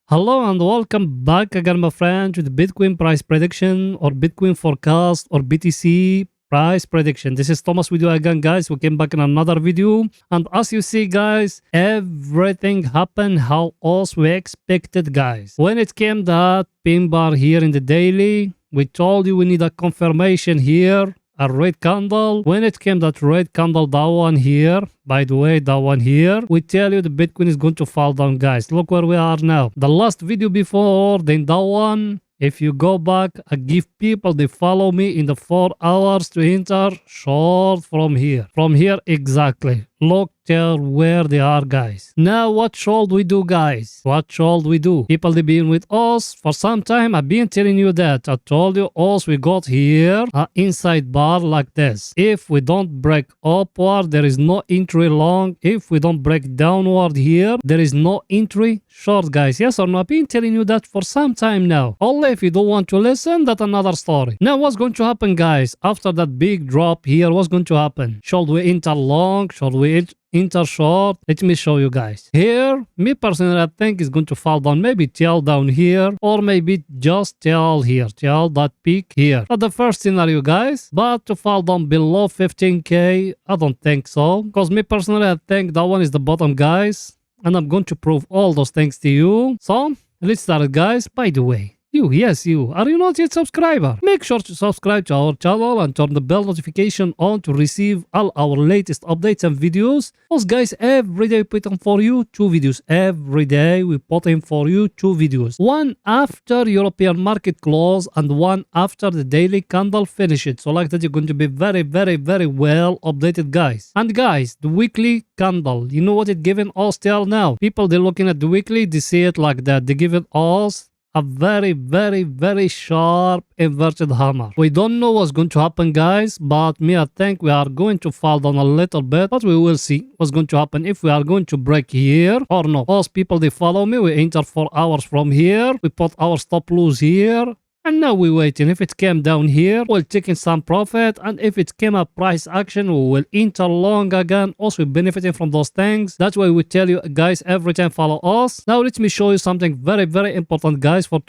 Hello and welcome back again, my friend, to the Bitcoin price prediction or Bitcoin forecast or BTC price prediction. This is Thomas with you again, guys. We came back in another video, and as you see, guys, everything happened how else we expected, guys. When it came that pin bar here in the daily, we told you we need a confirmation here. A red candle. When it came that red candle, that one here, by the way, that one here, we tell you the Bitcoin is going to fall down, guys. Look where we are now. The last video before, then that one, if you go back, I give people, they follow me in the 4 hours to enter short from here. From here, exactly. Look there where they are, guys. Now, what should we do, guys? What should we do? People, they been with us for some time. I've been telling you that. I told you also we got here an inside bar like this. If we don't break upward, there is no entry long. If we don't break downward here, there is no entry short, guys. Yes or no? I've been telling you that for some time now. Only if you don't want to listen, that's another story. Now, what's going to happen, guys? After that big drop here, what's going to happen? Should we enter long? Should we enter short? Let me show you, guys. Here, me personally, I think it's going to fall down. Maybe till down here, or maybe just till here, till that peak here. That's the first scenario, guys. But to fall down below 15k, I don't think so. Because me personally, I think that one is the bottom, guys. And I'm going to prove all those things to you. So, let's start, guys. By the way, yes, you. Are you not yet subscriber? Make sure to subscribe to our channel and turn the bell notification on to receive all our latest updates and videos. Also, guys, every day we put in for you 2 videos. Every day we put in for you 2 videos. One after European market close and one after the daily candle finished. So like that, you're going to be very, very, very well updated, guys. And guys, the weekly candle, you know what it given us till now? People, they're looking at the weekly, they see it like that. They given us a very, very, very sharp inverted hammer. We don't know what's going to happen, guys, but me, I think we are going to fall down a little bit, but we will see what's going to happen if we are going to break here or not. Most people, they follow me. We enter 4 hours from here. We put our stop loss here. And now we're waiting. If it came down here, we'll take in some profit. And if it came up price action, we will enter long again. Also benefiting from those things. That's why we tell you, guys, every time follow us. Now let me show you something very, very important, guys, for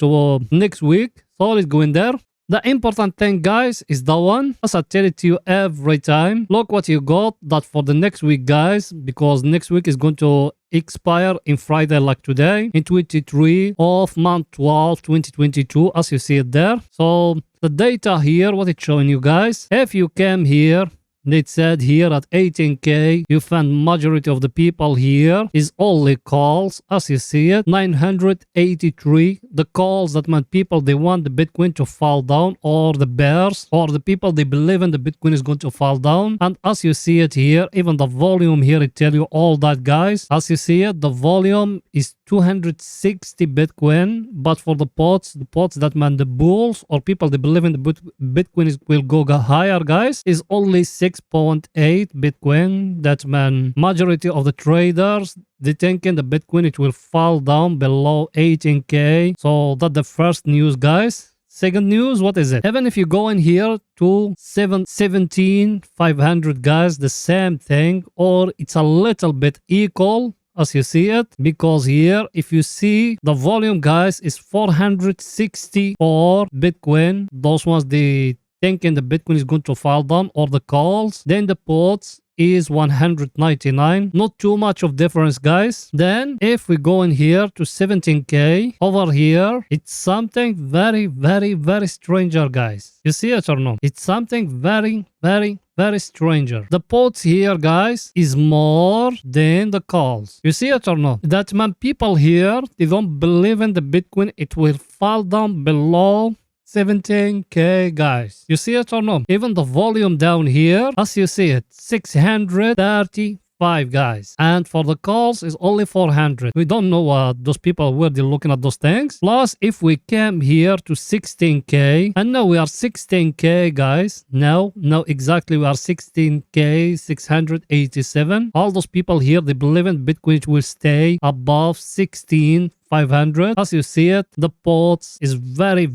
next week. So let's go in there. The important thing, guys, is the one, as I tell it to you every time. Look what you got that for the next week, guys, because next week is going to expire in Friday like today, in 23 of month 12, 2022, as you see it there. So the data here, what it's showing you, guys, if you came here, they said here at 18k, you find majority of the people here is only calls, as you see it, 983. The calls that meant people, they want the Bitcoin to fall down, or the bears, or the people, they believe in the Bitcoin is going to fall down. And as you see it here, even the volume here, it tell you all that, guys. As you see it, the volume is 260 Bitcoin, but for the pots that mean the bulls or people they believe in the Bitcoin will go higher, guys, is only 6.8 Bitcoin. That mean majority of the traders, they thinking the Bitcoin it will fall down below 18k. So that's the first news, guys. Second news, what is it? Even if you go in here to 17,500, guys, the same thing, or it's a little bit equal, as you see it, because here, if you see the volume, guys, is 464 Bitcoin. Those ones, they thinking the Bitcoin is going to fall down, or the calls. Then the puts is 199. Not too much of difference, guys. Then if we go in here to 17k, over here, it's something very, very, very stranger, guys. You see it or no? It's something very, very, very stranger. The puts here, guys, is more than the calls. You see it or no? That means people here, they don't believe in the Bitcoin. It will fall down below 17k, guys. You see it or no? Even the volume down here, as you see it, 635, guys. And for the calls, is only 400. We don't know what those people were they looking at those things. Plus, if we came here to 16k, and now we are 16k, guys. Now exactly we are 16k 687. All those people here, they believe in Bitcoin will stay above 16 500. As you see it, the pots is very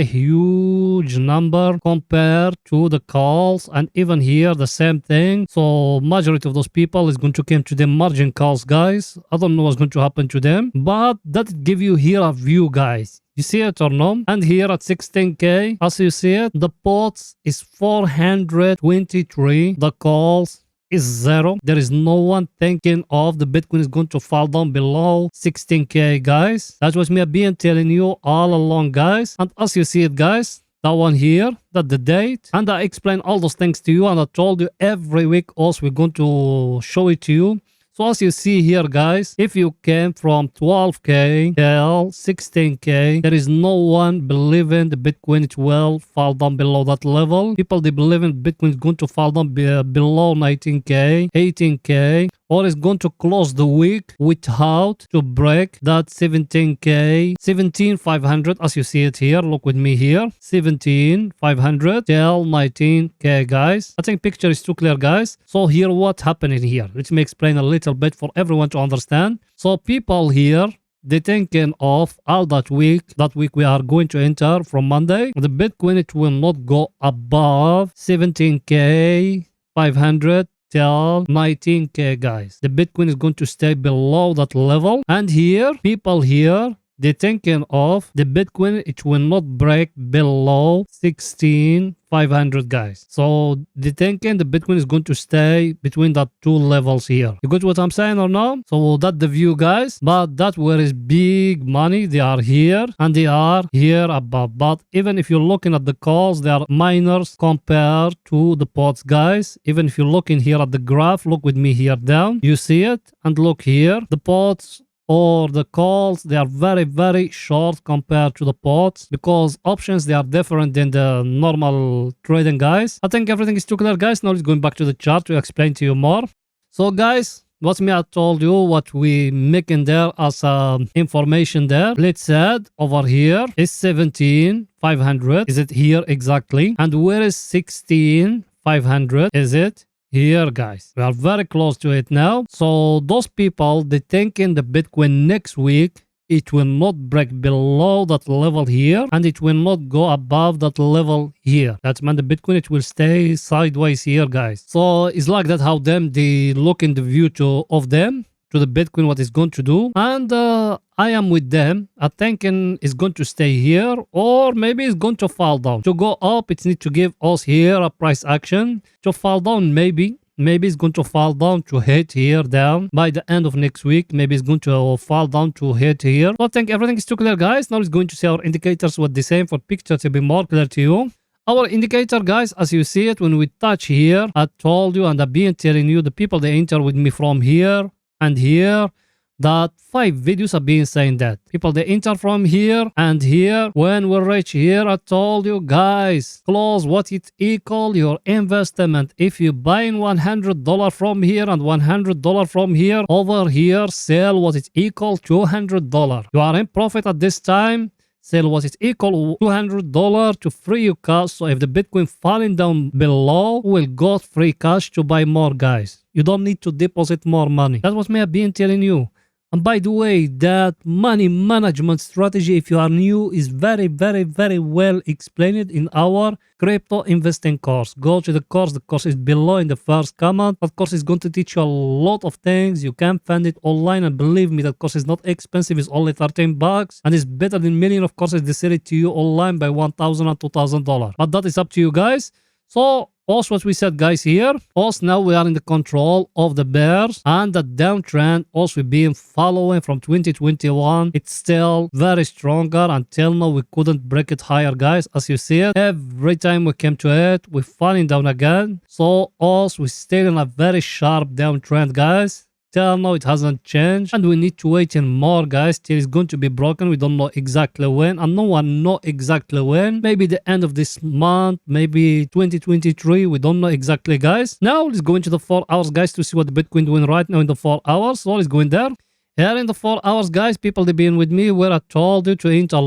huge number compared to the calls, and even here the same thing. So majority of those people is going to come to the margin calls, guys. I don't know what's going to happen to them, but that give you here a view, guys. You see it or no? And here at 16k, as you see it, the pots is 423. The calls is 0. There is no one thinking of the Bitcoin is going to fall down below 16k, guys. That's what me have been telling you all along, guys. And as you see it, guys, that one here, that the date, and I explain all those things to you, and I told you every week also we're going to show it to you. So as you see here, guys, if you came from 12k till 16k, there is no one believing the Bitcoin it will fall down below that level. People, they believe in Bitcoin is going to fall down below 19k, 18k, or is going to close the week without to break that 17k, 17,500, as you see it here. Look with me here, 17,500 till 19k, guys. I think picture is too clear, guys. So here what happening here? Let me explain a little bit for everyone to understand. So people here, they thinking of all that week we are going to enter from Monday. The Bitcoin, it will not go above 17k 500 till 19k, guys. The Bitcoin is going to stay below that level. And here, people here, they're thinking of the Bitcoin, it will not break below 16,500, guys. So they're thinking the Bitcoin is going to stay between that two levels here. You got what I'm saying or no? So that's the view, guys. But that where is big money. They are here and they are here above. But even if you're looking at the calls, they are minors compared to the pots, guys. Even if you're looking here at the graph, look with me here down. You see it? And look here. The pots or the calls, they are very short compared to the pots, because options, they are different than the normal trading, guys. I think everything is too clear, guys. Now let's going back to the chart to explain to you more. So guys, what me I told you, what we making there as information there. Let's say over here is 17,500. Is it here exactly? And where is 16,500? Is it here, guys? We are very close to it now. So those people, they thinking the Bitcoin next week, it will not break below that level here, and it will not go above that level here. That's mean the Bitcoin, it will stay sideways here, guys. So it's like that how them, they look in the view of them to the Bitcoin, what it's going to do. And I am with them. I thinking it's going to stay here, or maybe it's going to fall down. To go up, it needs to give us here a price action. To fall down, maybe it's going to fall down to hit here down by the end of next week. Maybe it's going to fall down to hit here. So I think everything is too clear, guys. Now it's going to see our indicators what the same for picture to be more clear to you. Our indicator, guys, as you see it, when we touch here, I told you and I've been telling you, the people they enter with me from here and here, that 5 videos have been saying that people they enter from here and here. When we reach here, I told you, guys, close what it equal your investment. If you buying $100 from here and $100 from here, over here sell what it equal $200. You are in profit at this time. Sell what is equal $200 to free you cash. So if the Bitcoin falling down below, will got free cash to buy more, guys. You don't need to deposit more money. That's what me have been telling you. And by the way, that money management strategy, if you are new, is very well explained in our crypto investing course. Go to the course. The course is below in the first comment. That course is going to teach you a lot of things. You can find it online, and believe me, that course is not expensive. It's only $13 and it's better than million of courses they sell it to you online by $1,000 and $2,000. But that is up to you, guys. So also what we said, guys, here, also now we are in the control of the bears, and the downtrend also being following from 2021. It's still very stronger. Until now we couldn't break it higher, guys. As you see it, every time we came to it, we're falling down again. So also we're still in a very sharp downtrend, guys. Till now it hasn't changed, and we need to wait in more, guys, till it's going to be broken. We don't know exactly when, and no one know exactly when. Maybe the end of this month, maybe 2023, we don't know exactly, guys. Now let's go into the 4 hours, guys, to see what the Bitcoin doing right now in the 4 hours. So let's go in there. Here in the 4 hours, guys, people they been with me where I told you to enter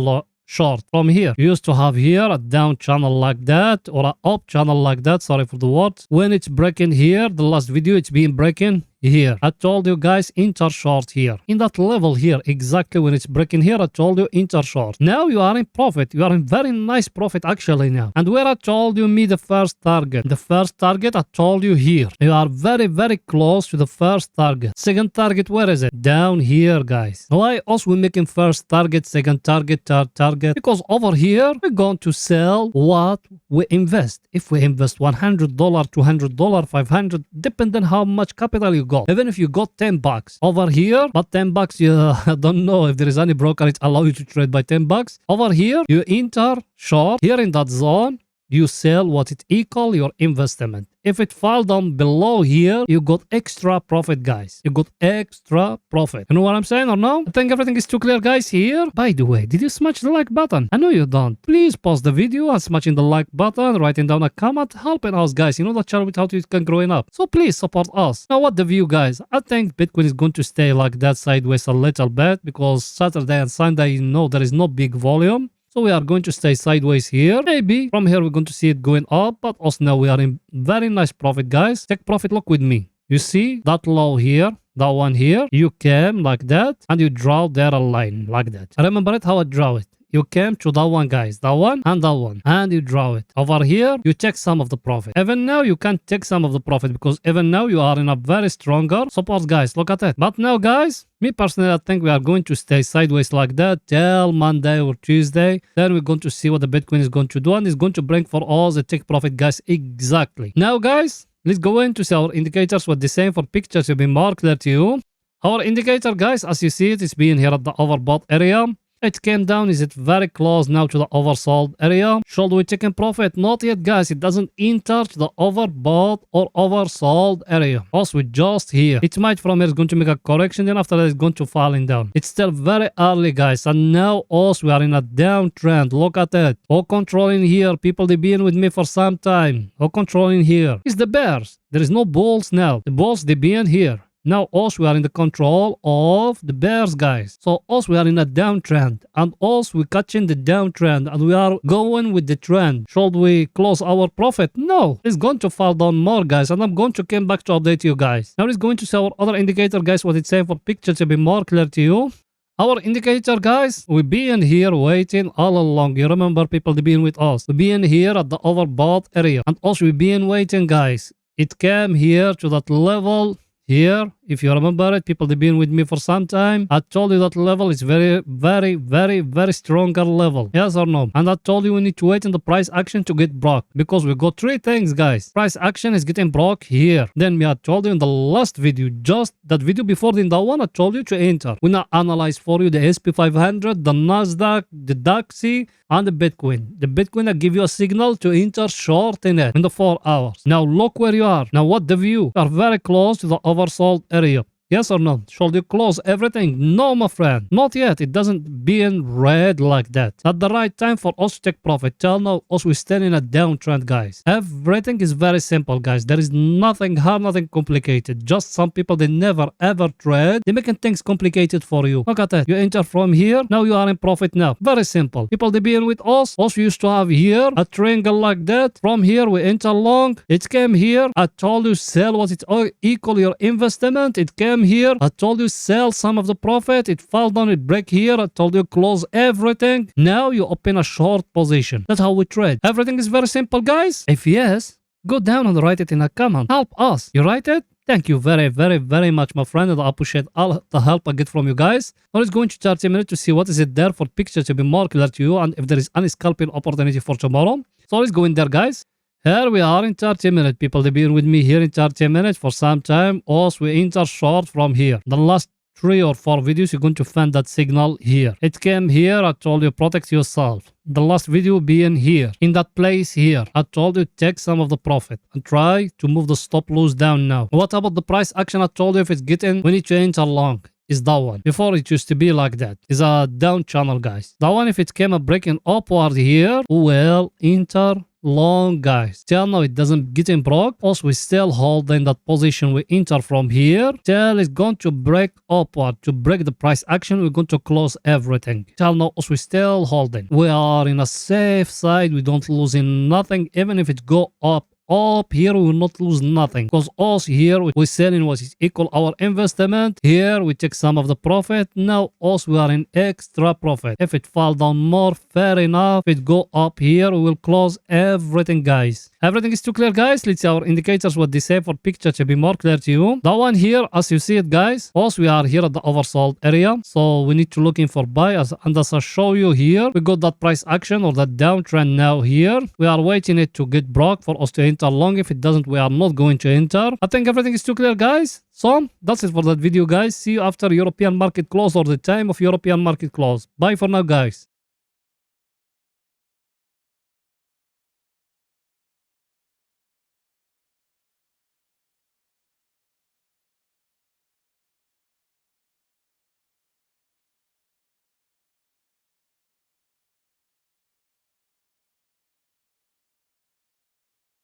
short from here. You used to have here a down channel like that, or an up channel like that. Sorry for the words. When it's breaking here, the last video it's been breaking, here. I told you guys enter short here. In that level here, exactly when it's breaking here, I told you enter short. Now you are in profit. You are in very nice profit actually now. And where I told you me the first target. The first target I told you here. You are very, very close to the first target. Second target, where is it? Down here, guys. Why also we making first target, second target, third target? Because over here, we're going to sell what we invest. If we invest $100, $200, 500, depending how much capital you got. Even if you got 10 bucks over here, but 10 bucks, I don't know if there is any brokerage allow you to trade by 10 bucks. Over here, you enter short. Here in that zone, you sell what it equal your investment. If it fall down below here, you got extra profit, guys. You got extra profit. You know what I'm saying or no? I think everything is too clear, guys, here. By the way, did you smash the like button? I know you don't. Please pause the video and smashing the like button, writing down a comment, helping us, guys. You know the channel without you can growing up. So please support us. Now what the view, guys? I think Bitcoin is going to stay like that sideways a little bit because Saturday and Sunday, you know, there is no big volume. So we are going to stay sideways here. Maybe from here we're going to see it going up, but also now we are in very nice profit, guys. Take profit, look with me. You see that low here, that one here. You came like that and you draw there a line like that. Remember it how I draw it. You came to that one, guys, that one, and you draw it. Over here, you take some of the profit. Even now, you can't take some of the profit because even now you are in a very stronger support, guys. Look at it. But now, guys, me personally, I think we are going to stay sideways like that till Monday or Tuesday. Then we're going to see what the Bitcoin is going to do and it's going to bring for us a take profit, guys, exactly. Now, guys, let's go in to see our indicators. What the same for pictures will be more clear to you. Our indicator, guys, as you see it, is being here at the overbought area. It came down. Is it very close now to the oversold area? Should we take in profit? Not yet, guys. It doesn't enter to the overbought or oversold area. Also, we just here. It might from here is going to make a correction. Then after that, it's going to falling down. It's still very early, guys. And now also we are in a downtrend. Look at it. All controlling here. People, they been with me for some time. All controlling here. It's the bears. There is no bulls now. The bulls, they been here. Now also we are in the control of the bears, guys. So also we are in a downtrend and also we catching the downtrend and we are going with the trend. Should we close our profit? No, it's going to fall down more, guys, and I'm going to come back to update you guys. Now it's going to see our other indicator, guys, what it's saying for picture to be more clear to you. Our indicator, guys, we been here waiting all along. You remember, people, they been with us. We been here at the overbought area and also we been waiting, guys. It came here to that level here. If you remember it, people, they've been with me for some time. I told you that level is very, very, very, very stronger level. Yes or no? And I told you we need to wait in the price action to get broke. Because we got three things, guys. Price action is getting broke here. Then me, I told you in the last video, just that video before in that one, I told you to enter. We now analyze for you the SP 500, the Nasdaq, the DAXI, and the Bitcoin. The Bitcoin, I give you a signal to enter short in it in the 4 hours. Now look where you are. Now what the view? You are very close to the oversold area. Yes or no? Should you close everything? No, my friend. Not yet. It doesn't be in red like that. At the right time for us to take profit. Till now, us we stand in a downtrend, guys. Everything is very simple, guys. There is nothing hard, nothing complicated. Just some people, they never ever trade. They're making things complicated for you. Look at that. You enter from here. Now you are in profit now. Very simple. People, they being with us. Also used to have here a triangle like that. From here, we enter long. It came here. I told you sell what it equal your investment. It came here. I told you sell some of the profit. It fell down, it break here. I told you close everything. Now you open a short position. That's how we trade. Everything is very simple, guys. If yes, go down and write it in a comment. Help us. You write it? Thank you very, very, very much, my friend. And I appreciate all the help I get from you guys. Now it's going to 30 minutes to see what is it there for picture to be more clear to you and if there is any scalping opportunity for tomorrow. So let's go in there, guys. Here we are in 30 minutes. People, they've been with me here in 30 minutes for some time. Also, we enter short from here. The last 3 or 4 videos, you're going to find that signal here. It came here. I told you protect yourself. The last video being here. In that place here. I told you take some of the profit and try to move the stop loss down now. What about the price action? I told you if it's getting, we need to enter long. Is that one. Before it used to be like that. It's a down channel, guys. That one, if it came a breaking upward here, well, enter long, guys. Till now it doesn't get in broke. Also we still hold in that position. We enter from here till it's going to break upward. To break the price action, we're going to close everything. Till now also we still holding. We are in a safe side. We don't losing nothing. Even if it go up up, here we will not lose nothing because also here we selling what is equal our investment. Here we take some of the profit. Now also we are in extra profit. If it fall down more, fair enough. If it go up here, we will close everything, guys. Everything is too clear, guys. Let's see our indicators, what they say for picture to be more clear to you. That one here, as you see it, guys. Also we are here at the oversold area, so we need to look in for buy. And as I show you here, we got that price action or that downtrend now here. We are waiting it to get broke for us to enter long. If it doesn't, we are not going to enter. I think everything is too clear, guys. So that's it for that video, guys. See you after European market close or the time of European market close. Bye for now, guys.